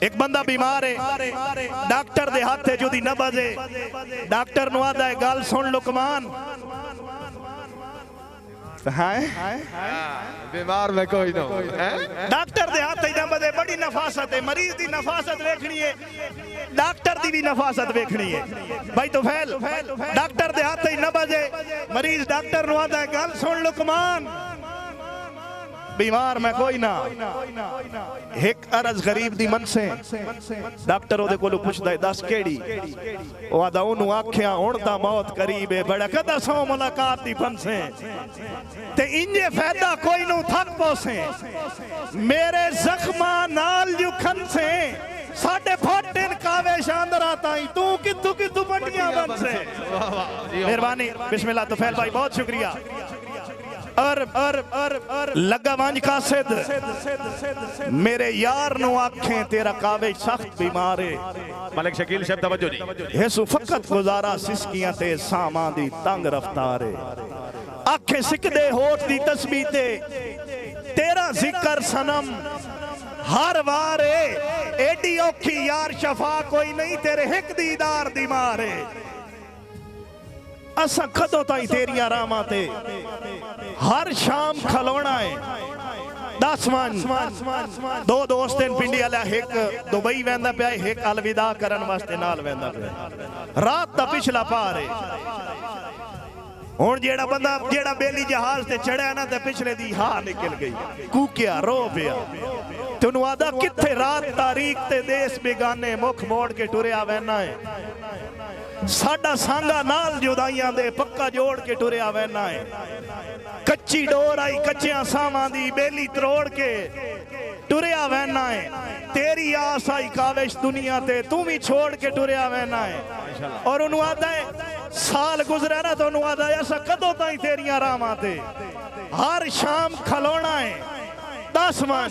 एक बंदा बीमार है, डॉक्टर दे हाथ जो दी नबज है, डॉक्टर नु आदा है गल सुन लुकमान, बीमार में कोई ना डॉक्टर दे हाथ नबज है, बड़ी नफासत है, मरीज दी नफासत देखनी है, डॉक्टर दी भी नफासत देखनी है भाई। तो फैल डॉक्टर दे हाथ नबज है, मरीज डॉक्टर नु आदा है गल सुन लुकमान, बीमार मैं कोई ना। एक अरज गरीब दी मन से डॉक्टर ओदे कोलों पुछदा है दस केड़ी, ओ आदा ओनू आखिया हुण तां मौत करीब है, बड़ा कदा सौ मुलाकात दी फंसे ते इंजे फायदा कोई नू थक पोसे, मेरे जख्मा नाल जो खनसे साडे फोटन कावे शानदारा ताई तू कित्थू कित्थू बंडियां बनसे। मेहरबानी बिस्मिल्लाह। तो फैल भाई बहुत शुक्रिया। और लगा वांज कासिद मेरे यार नु आखें तेरा कावे सख्त बीमार है, मलिक शकील शब्द तवज्जो जी, हेसु फकत गुजारा सिसकियां ते सामा दी तंग रफ्तार है, आखें सिकदे होठ दी तस्बीह ते तेरा जिक्र सनम हर वार है, एडी औखी यार शफा कोई नहीं तेरे हिक दीदार दी मार है, असा कदों ताई तेरियां रामां ते हर शाम खलोना है। 10 मन दो दोस्त पिंडी वाला, एक दुबई वेंदा पिया, एक अलविदा करन वास्ते नाल वेंदा पिया, रात दा पिछला पार है। हुण जेड़ा बंदा जेड़ा बेली जहाज ते चढ़िया ना ते पिछले दी हा निकल गई, कूकिया रो पिया, तेनू आदा किथे रात तारीख ते देश बेगाने मुख मोड़ के टुरिया वैना है, साडा सांगा नाल जुदाइयां दे पक्का जोड़ के टुरिया वैना है, कच्ची डोर आई कच्चियां सावां दी बेली त्रोड़ के टुरिया वैना है, तेरी आस आई काविश दुनिया ते तू भी छोड़ के टुरिया वैना है। और उन्होंने आदा है साल गुजरा ना तो उन्होंने आदा है ऐसा कदों ताई तेरियां रावां ते हर शाम खलोना है। 10 मन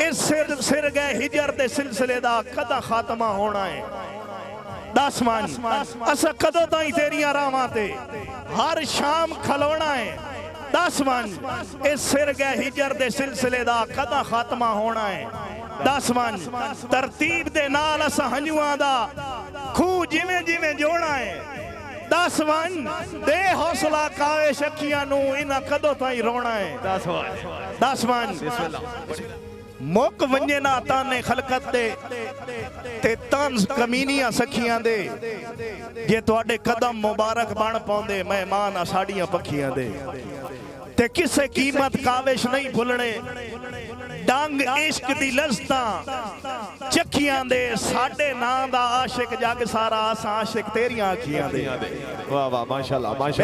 इस सिर गए हिजर दे सिलसिले दा कदा खात्मा होना है। 10 मन असा कदों ताई तेरियां रावां ते हर शाम खलोना है। 10 मन इस सिर गए हिजर दे सिलसिले दा कदा खात्मा होना है। 10 मन तरतीब दे नाल असा हंजुआं दा खूह जिवें जिवें जोड़ना है। 10 मन दे हौसला कावे शकियां नू इना कदों ताई रोना है। 10 मन मुक वंजे ना ताने खलकत दे ते तंज कमीनियां सखियां दे, जे तुहाडे कदम मुबारक बन पाउंदे मेहमान आ साड़ियां पखियां दे, ते किसे कीमत काविश नहीं भुलने, डंग इश्क दी लज़्ज़तां चखियां दे, साडे नां दा आशिक जग सारा, असां आशिक तेरियां अखियां दे। वाह वाह माशाअल्लाह माशाअल्लाह।